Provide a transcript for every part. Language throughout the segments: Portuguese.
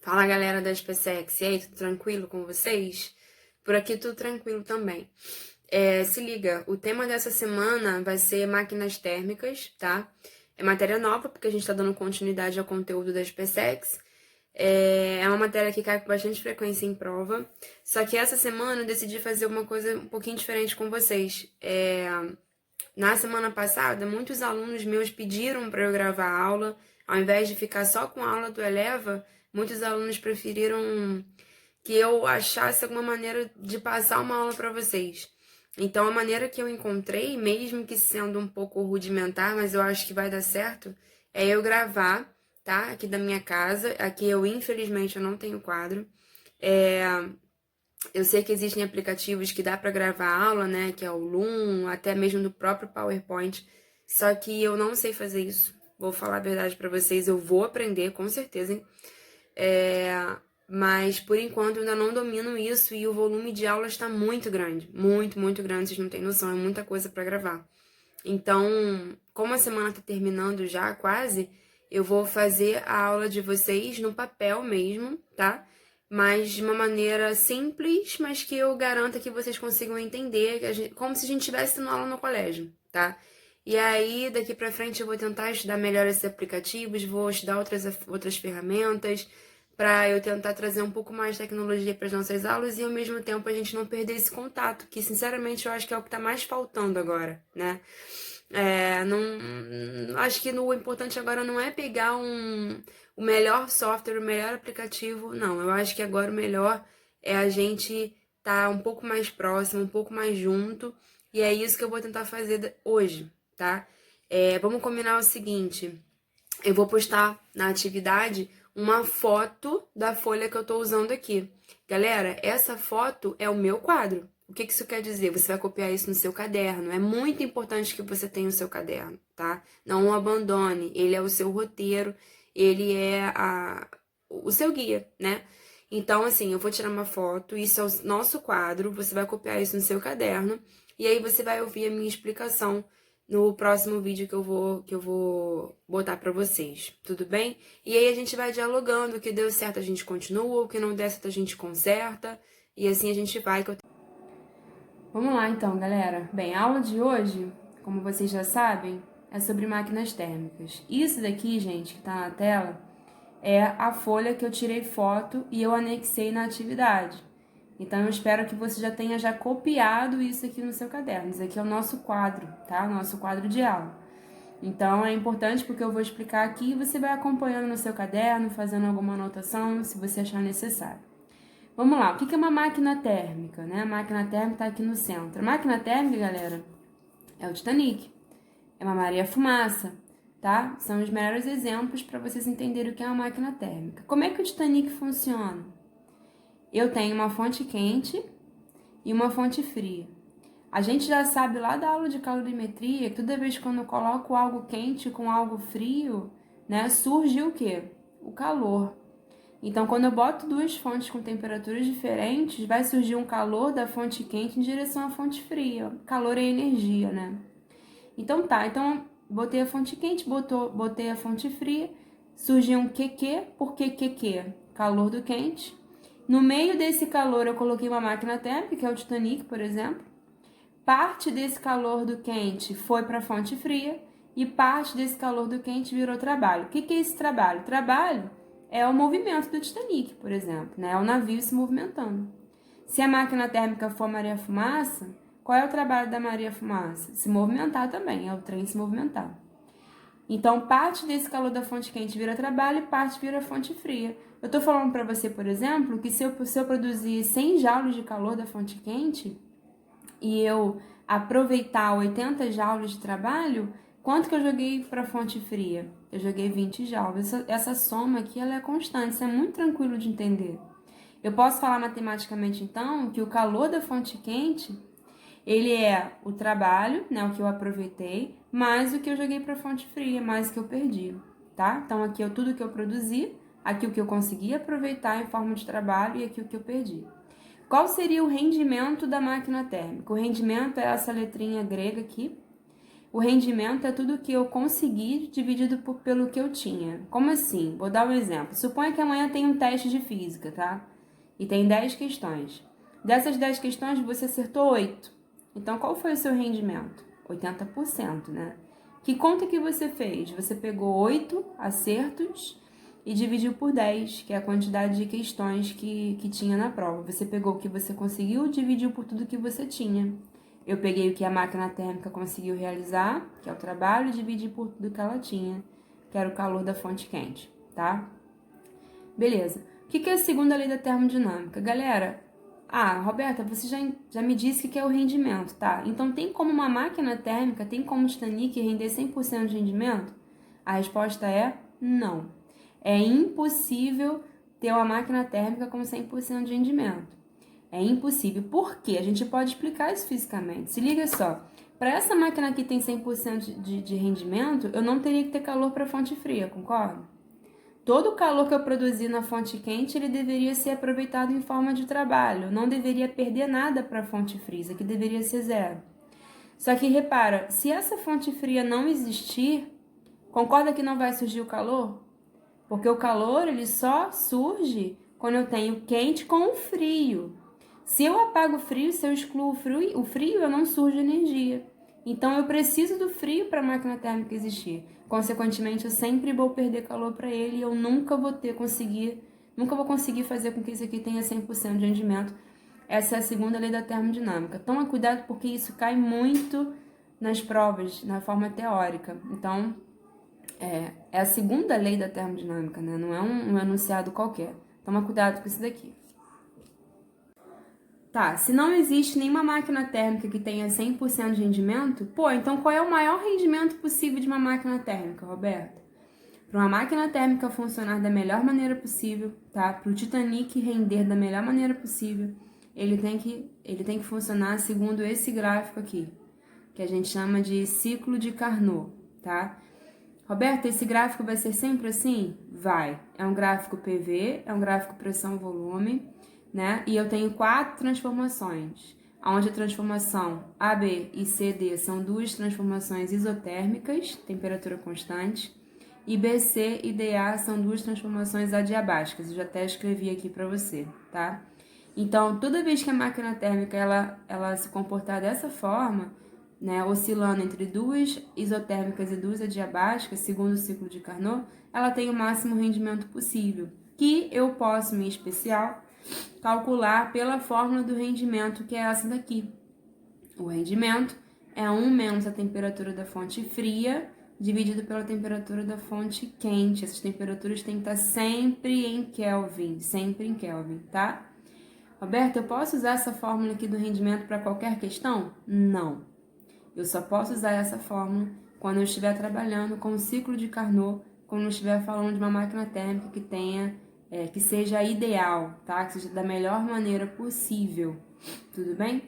Fala galera da SpaceX, e aí, tudo tranquilo com vocês? Por aqui tudo tranquilo também. Se liga, o tema dessa semana vai ser máquinas térmicas, tá? É matéria nova, porque a gente tá dando continuidade ao conteúdo da SpaceX. É uma matéria que cai com bastante frequência em prova. Só que essa semana eu decidi fazer uma coisa um pouquinho diferente com vocês. Na semana passada, muitos alunos meus pediram para eu gravar a aula. Ao invés de ficar só com a aula do Eleva, muitos alunos preferiram que eu achasse alguma maneira de passar uma aula para vocês. Então, a maneira que eu encontrei, mesmo que sendo um pouco rudimentar, mas eu acho que vai dar certo, é eu gravar, tá? Aqui da minha casa. Aqui eu, infelizmente, eu não tenho quadro. É, eu sei que existem aplicativos que dá para gravar aula, né? Que é o Loom, até mesmo do próprio PowerPoint. Só que eu não sei fazer isso. Vou falar a verdade para vocês, eu vou aprender, com certeza, hein? Mas por enquanto eu ainda não domino isso e o volume de aula está muito grande. Muito, muito grande, vocês não têm noção, é muita coisa para gravar. Então, como a semana tá terminando já, quase, eu vou fazer a aula de vocês no papel mesmo, tá? Mas de uma maneira simples, mas que eu garanta que vocês consigam entender, como se a gente estivesse tendo aula no colégio, tá? E aí, daqui pra frente, eu vou tentar estudar melhor esses aplicativos, vou estudar outras ferramentas, para eu tentar trazer um pouco mais de tecnologia para as nossas aulas e ao mesmo tempo a gente não perder esse contato, que sinceramente eu acho que é o que está mais faltando agora, né? Acho que o importante agora não é pegar o melhor software, o melhor aplicativo, não. Eu acho que agora o melhor é a gente estar um pouco mais próximo, um pouco mais junto, e é isso que eu vou tentar fazer hoje, tá? Vamos combinar o seguinte: eu vou postar na atividade uma foto da folha que eu tô usando aqui. Galera, essa foto é o meu quadro. O que isso quer dizer? Você vai copiar isso no seu caderno. É muito importante que você tenha o seu caderno, tá? Não o abandone. Ele é o seu roteiro, ele é o seu guia, né? Então, assim, eu vou tirar uma foto, isso é o nosso quadro, você vai copiar isso no seu caderno, e aí você vai ouvir a minha explicação no próximo vídeo que eu vou botar pra vocês, tudo bem? E aí a gente vai dialogando, o que deu certo a gente continua, o que não der certo a gente conserta, e assim a gente vai. Vamos lá então, galera. Bem, a aula de hoje, como vocês já sabem, é sobre máquinas térmicas. Isso daqui, gente, que tá na tela, é a folha que eu tirei foto e eu anexei na atividade. Então, eu espero que você já tenha copiado isso aqui no seu caderno. Isso aqui é o nosso quadro, tá? O nosso quadro de aula. Então, é importante porque eu vou explicar aqui e você vai acompanhando no seu caderno, fazendo alguma anotação, se você achar necessário. Vamos lá, o que é uma máquina térmica, né? A máquina térmica está aqui no centro. A máquina térmica, galera, é o Titanic, é uma Maria-Fumaça, tá? São os melhores exemplos para vocês entenderem o que é uma máquina térmica. Como é que o Titanic funciona? Eu tenho uma fonte quente e uma fonte fria. A gente já sabe lá da aula de calorimetria que toda vez quando eu coloco algo quente com algo frio, né, surge o quê? O calor. Então, quando eu boto duas fontes com temperaturas diferentes, vai surgir um calor da fonte quente em direção à fonte fria. Calor é energia, né? Então tá, então botei a fonte quente, botei a fonte fria, surgiu um QQ, por que QQ? Calor do quente. No meio desse calor eu coloquei uma máquina térmica, que é o Titanic, por exemplo. Parte desse calor do quente foi para a fonte fria e parte desse calor do quente virou trabalho. O que é esse trabalho? Trabalho é o movimento do Titanic, por exemplo, né? É o navio se movimentando. Se a máquina térmica for Maria-Fumaça, qual é o trabalho da Maria-Fumaça? Se movimentar também, é o trem se movimentar. Então, parte desse calor da fonte quente vira trabalho e parte vira fonte fria. Eu estou falando para você, por exemplo, que se eu produzir 100 joules de calor da fonte quente e eu aproveitar 80 joules de trabalho, quanto que eu joguei para a fonte fria? Eu joguei 20 joules. Essa soma aqui ela é constante, isso é muito tranquilo de entender. Eu posso falar matematicamente, então, que o calor da fonte quente, ele é o trabalho, né, o que eu aproveitei, mais o que eu joguei para a fonte fria, mais o que eu perdi, tá? Então, aqui é tudo que eu produzi, aqui o que eu consegui aproveitar em forma de trabalho e aqui o que eu perdi. Qual seria o rendimento da máquina térmica? O rendimento é essa letrinha grega aqui, O rendimento é tudo que eu consegui dividido pelo que eu tinha. Como assim? Vou dar um exemplo. Suponha que amanhã tem um teste de física, tá? E tem 10 questões. Dessas 10 questões, você acertou 8. Então, qual foi o seu rendimento? 80%, né? Que conta que você fez? Você pegou 8 acertos e dividiu por 10, que é a quantidade de questões que tinha na prova. Você pegou o que você conseguiu e dividiu por tudo que você tinha. Eu peguei o que a máquina térmica conseguiu realizar, que é o trabalho, e dividi por tudo que ela tinha, que era o calor da fonte quente, tá? Beleza. O que é a segunda lei da termodinâmica? Galera, Roberta, você já me disse que é o rendimento, tá? Então, tem como uma máquina térmica, tem como o Titanic render 100% de rendimento? A resposta é não. É impossível ter uma máquina térmica com 100% de rendimento. É impossível. Por quê? A gente pode explicar isso fisicamente. Se liga só. Para essa máquina aqui tem 100% de rendimento, eu não teria que ter calor para a fonte fria, concorda? Todo o calor que eu produzi na fonte quente, ele deveria ser aproveitado em forma de trabalho. Eu não deveria perder nada para a fonte fria, isso aqui deveria ser zero. Só que repara, se essa fonte fria não existir, concorda que não vai surgir o calor? Porque o calor, ele só surge quando eu tenho quente com o frio. Se eu apago o frio, se eu excluo o frio, eu não surge energia. Então, eu preciso do frio para a máquina térmica existir. Consequentemente, eu sempre vou perder calor para ele e eu nunca vou conseguir fazer com que isso aqui tenha 100% de rendimento. Essa é a segunda lei da termodinâmica. Toma cuidado porque isso cai muito nas provas, na forma teórica. Então, é a segunda lei da termodinâmica, né? Não é um enunciado qualquer. Toma cuidado com isso daqui. Tá, se não existe nenhuma máquina térmica que tenha 100% de rendimento, então qual é o maior rendimento possível de uma máquina térmica, Roberto? Para uma máquina térmica funcionar da melhor maneira possível, tá? Para o Titanic render da melhor maneira possível, ele tem que funcionar segundo esse gráfico aqui, que a gente chama de ciclo de Carnot, tá? Roberto, esse gráfico vai ser sempre assim? Vai. É um gráfico PV, é um gráfico pressão-volume, né? E eu tenho 4 transformações, onde a transformação A, B e C, D são 2 transformações isotérmicas, temperatura constante, e B, C e DA são 2 transformações adiabáticas. Eu já até escrevi aqui para você, tá? Então, toda vez que a máquina térmica ela se comportar dessa forma, né, oscilando entre 2 isotérmicas e 2 adiabáticas, segundo o ciclo de Carnot, ela tem o máximo rendimento possível, que eu posso, em especial, calcular pela fórmula do rendimento, que é essa daqui. O rendimento é 1 menos a temperatura da fonte fria, dividido pela temperatura da fonte quente. Essas temperaturas têm que estar sempre em Kelvin, tá? Roberto, eu posso usar essa fórmula aqui do rendimento para qualquer questão? Não. Eu só posso usar essa fórmula quando eu estiver trabalhando com o ciclo de Carnot, quando eu estiver falando de uma máquina térmica que seja ideal, tá? Que seja da melhor maneira possível. Tudo bem?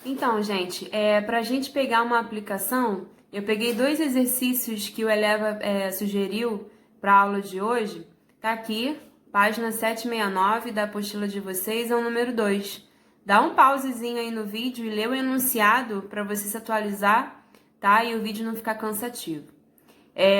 Então, gente, para a gente pegar uma aplicação, eu peguei 2 exercícios que o Eleva sugeriu para a aula de hoje. Tá aqui, página 769 da apostila de vocês, é o número 2. Dá um pausezinho aí no vídeo e lê o enunciado para você se atualizar, tá? E o vídeo não ficar cansativo.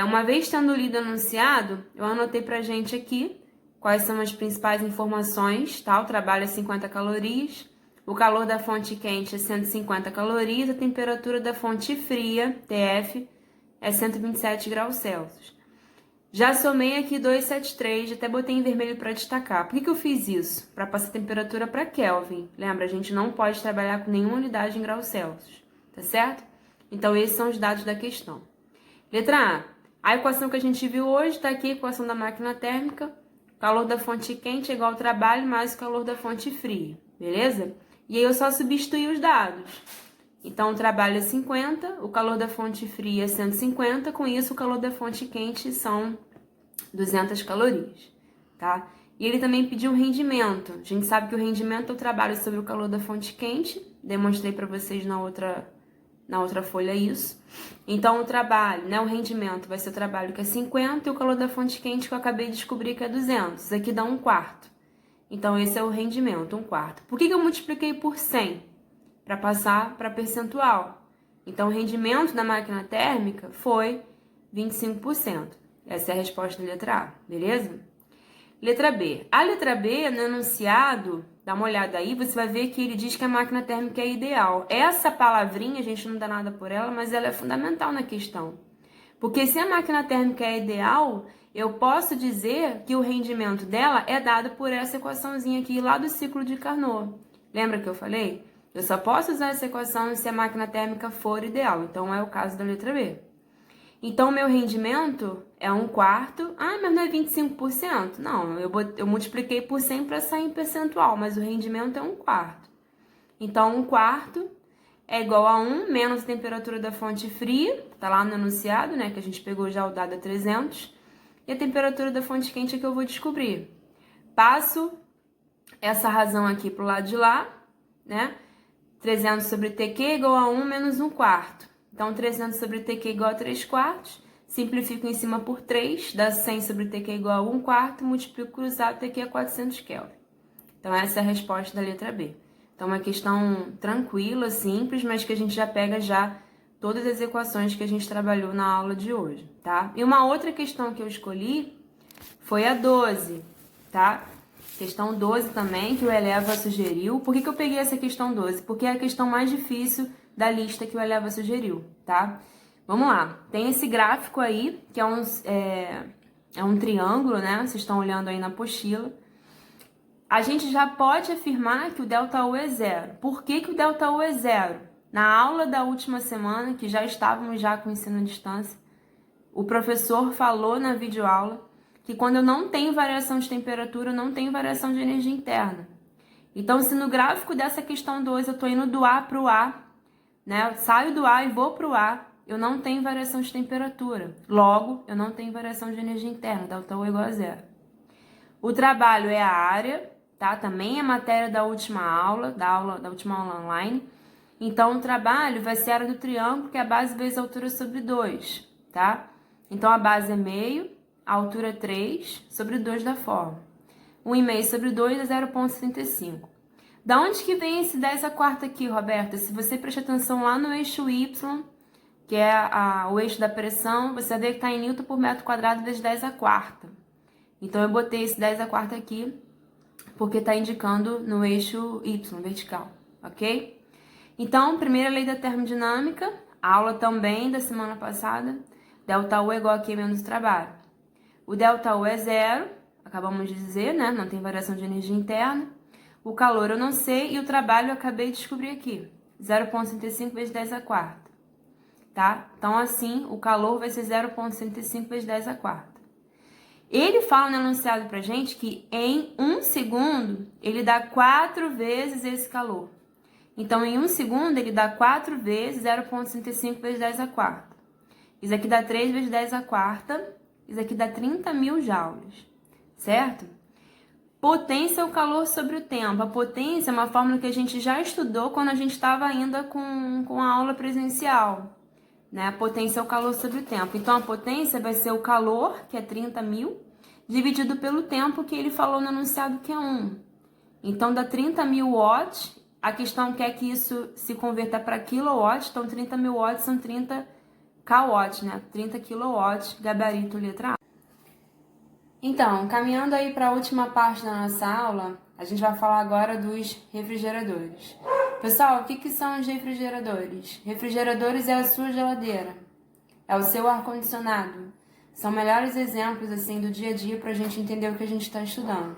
Uma vez tendo lido o enunciado, eu anotei pra gente aqui quais são as principais informações, tá? O trabalho é 50 calorias, o calor da fonte quente é 150 calorias, a temperatura da fonte fria, TF, é 127 graus Celsius. Já somei aqui 273, até botei em vermelho para destacar. Por que eu fiz isso? Para passar a temperatura para Kelvin. Lembra, a gente não pode trabalhar com nenhuma unidade em graus Celsius, tá certo? Então, esses são os dados da questão. Letra A. A equação que a gente viu hoje está aqui, a equação da máquina térmica. Calor da fonte quente é igual ao trabalho mais o calor da fonte fria, beleza? E aí eu só substituí os dados. Então, o trabalho é 50, o calor da fonte fria é 150, com isso o calor da fonte quente são 200 calorias, tá? E ele também pediu o rendimento. A gente sabe que o rendimento é o trabalho sobre o calor da fonte quente, demonstrei para vocês na outra folha isso. Então, o trabalho, né, o rendimento vai ser o trabalho que é 50 e o calor da fonte quente que eu acabei de descobrir que é 200. Isso aqui dá 1/4. Então, esse é o rendimento, 1/4. Por que eu multipliquei por 100? Para passar para percentual. Então, o rendimento da máquina térmica foi 25%. Essa é a resposta da letra A, beleza? Letra B. A letra B, no enunciado, dá uma olhada aí, você vai ver que ele diz que a máquina térmica é ideal. Essa palavrinha, a gente não dá nada por ela, mas ela é fundamental na questão. Porque se a máquina térmica é ideal, eu posso dizer que o rendimento dela é dado por essa equaçãozinha aqui lá do ciclo de Carnot. Lembra que eu falei? Eu só posso usar essa equação se a máquina térmica for ideal. Então, é o caso da letra B. Então, o meu rendimento é 1/4. Ah, mas não é 25%? Não, eu multipliquei por 100 para sair em percentual, mas o rendimento é 1/4. Então, 1/4 é igual a 1 menos a temperatura da fonte fria, tá lá no enunciado, né, que a gente pegou já o dado a 300, e a temperatura da fonte quente é que eu vou descobrir. Passo essa razão aqui pro lado de lá, né, 300 sobre TQ é igual a 1 menos 1/4. Então, 300 sobre TQ é igual a 3/4, simplifico em cima por 3, dá 100 sobre TQ é igual a 1/4, multiplico cruzado, TQ é 400 Kelvin. Então, essa é a resposta da letra B. Então, uma questão tranquila, simples, mas que a gente já pega já todas as equações que a gente trabalhou na aula de hoje, tá? E uma outra questão que eu escolhi foi a 12, tá? Questão 12 também, que o Eleva sugeriu. Por que eu peguei essa questão 12? Porque é a questão mais difícil da lista que o Eleva sugeriu, tá? Vamos lá. Tem esse gráfico aí, que é um triângulo, né? Vocês estão olhando aí na apostila. A gente já pode afirmar que o ΔU é zero. Por que o ΔU é zero? Na aula da última semana, que já estávamos já com o ensino à distância, o professor falou na videoaula que quando eu não tenho variação de temperatura, eu não tenho variação de energia interna. Então, se no gráfico dessa questão 2 eu estou indo do A para o A, né? Eu saio do A e vou para o A, eu não tenho variação de temperatura. Logo, eu não tenho variação de energia interna, ΔU é igual a zero. O trabalho é a área, tá? Também é matéria da última aula, da última aula online. Então, o trabalho vai ser a área do triângulo, que é a base vezes a altura sobre 2, tá? Então, a base é meio, a altura é 3 sobre 2 da forma. 1,5 sobre 2 é 0,75. Da onde que vem esse 10⁴ aqui, Roberta? Se você prestar atenção lá no eixo Y, que é o eixo da pressão, você vai ver que está em Newton por metro quadrado vezes 10⁴. Então, eu botei esse 10⁴ aqui, porque está indicando no eixo Y, vertical, ok? Então, primeira lei da termodinâmica, aula também da semana passada, ΔU é igual a Q menos o trabalho. O ΔU é zero, acabamos de dizer, né? Não tem variação de energia interna. O calor eu não sei e o trabalho eu acabei de descobrir aqui, 0,65 vezes 10⁴, tá? Então, assim, o calor vai ser 0,65 vezes 10⁴. Ele fala no enunciado pra gente que em 1 segundo ele dá 4 vezes esse calor. Então, em 1 segundo ele dá 4 vezes 0,65 vezes 10⁴. Isso aqui dá 3 vezes 10⁴. Isso aqui dá 30.000 joules, certo? Potência é o calor sobre o tempo. A potência é uma fórmula que a gente já estudou quando a gente estava ainda com a aula presencial. Né? A potência é o calor sobre o tempo. Então, a potência vai ser o calor, que é 30.000, dividido pelo tempo que ele falou no enunciado, que é 1. Então, dá 30.000 watts. A questão quer que isso se converta para quilowatts. Então, 30.000 watts são 30 kW, né? 30 kW, gabarito letra A. Então, caminhando aí para a última parte da nossa aula, a gente vai falar agora dos refrigeradores. Pessoal, o que são os refrigeradores? Refrigeradores é a sua geladeira, é o seu ar-condicionado. São melhores exemplos assim do dia a dia para a gente entender o que a gente está estudando.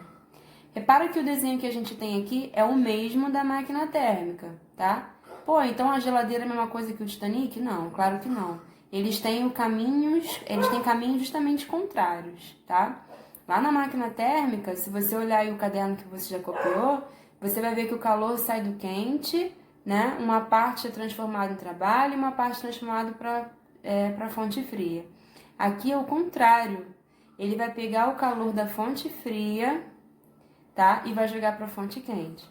Repara que o desenho que a gente tem aqui é o mesmo da máquina térmica, tá? Pô, então a geladeira é a mesma coisa que o Titanic? Não, claro que não. Eles têm caminhos justamente contrários, tá? Lá na máquina térmica, se você olhar aí o caderno que você já copiou, você vai ver que o calor sai do quente, né? Uma parte é transformada em trabalho e uma parte é transformada para fonte fria. Aqui é o contrário. Ele vai pegar o calor da fonte fria, tá? E vai jogar para a fonte quente.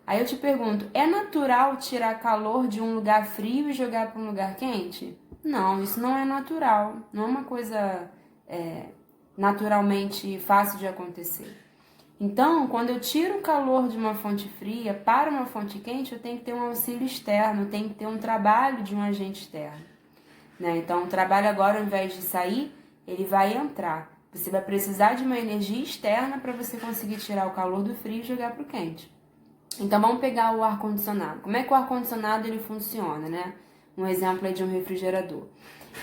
Aí eu te pergunto, é natural tirar calor de um lugar frio e jogar para um lugar quente? Não, isso não é natural. Não é uma coisa naturalmente fácil de acontecer. Então, quando eu tiro o calor de uma fonte fria para uma fonte quente, eu tenho que ter um auxílio externo, eu tenho que ter um trabalho de um agente externo, né? Então, o trabalho agora, ao invés de sair, ele vai entrar. Você vai precisar de uma energia externa para você conseguir tirar o calor do frio e jogar para o quente. Então, vamos pegar o ar-condicionado. Como é que o ar-condicionado ele funciona, né? Um exemplo é de um refrigerador.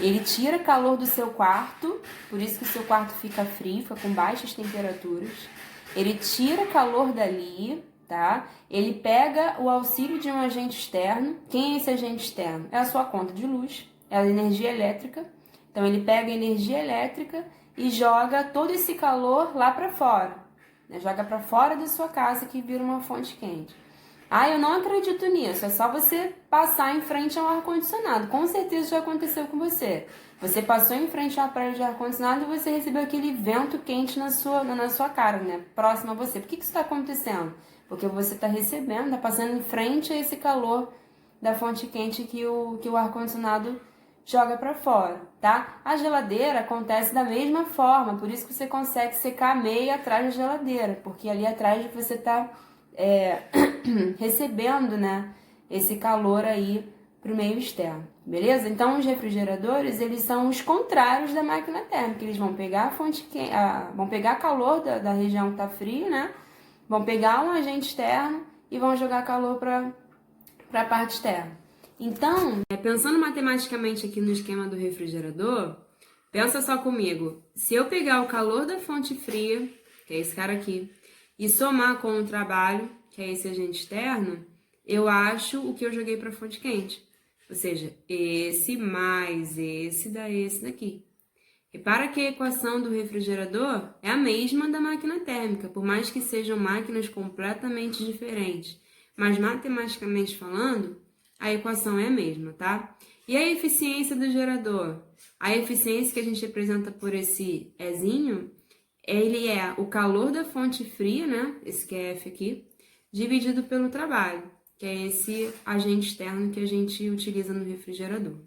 Ele tira calor do seu quarto, por isso que o seu quarto fica frio, fica com baixas temperaturas. Ele tira calor dali, tá? Ele pega o auxílio de um agente externo. Quem é esse agente externo? É a sua conta de luz, é a energia elétrica. Então, ele pega a energia elétrica e joga todo esse calor lá para fora, né? Joga para fora da sua casa que vira uma fonte quente. Ah, eu não acredito nisso. É só você passar em frente ao ar-condicionado. Com certeza já aconteceu com você. Você passou em frente ao aparelho de ar-condicionado e você recebeu aquele vento quente na sua cara, né? Próximo a você. Por que isso está acontecendo? Porque você está recebendo, está passando em frente a esse calor da fonte quente que o ar-condicionado joga para fora, tá? A geladeira acontece da mesma forma, por isso que você consegue secar a meia atrás da geladeira, porque ali atrás você está recebendo, né, esse calor aí para o meio externo, beleza? Então, os refrigeradores, eles são os contrários da máquina térmica, eles vão pegar a fonte quente, vão pegar calor da região que está fria, né? Vão pegar um agente externo e vão jogar calor para a parte externa. Então, pensando matematicamente aqui no esquema do refrigerador, pensa só comigo. Se eu pegar o calor da fonte fria, que é esse cara aqui, e somar com o trabalho, que é esse agente externo, eu acho o que eu joguei para a fonte quente. Ou seja, esse mais esse dá esse daqui. Repara que a equação do refrigerador é a mesma da máquina térmica, por mais que sejam máquinas completamente diferentes. Mas matematicamente falando, a equação é a mesma, tá? E a eficiência do gerador? A eficiência que a gente representa por esse Ezinho, ele é o calor da fonte fria, né? Esse QF aqui, dividido pelo trabalho, que é esse agente externo que a gente utiliza no refrigerador.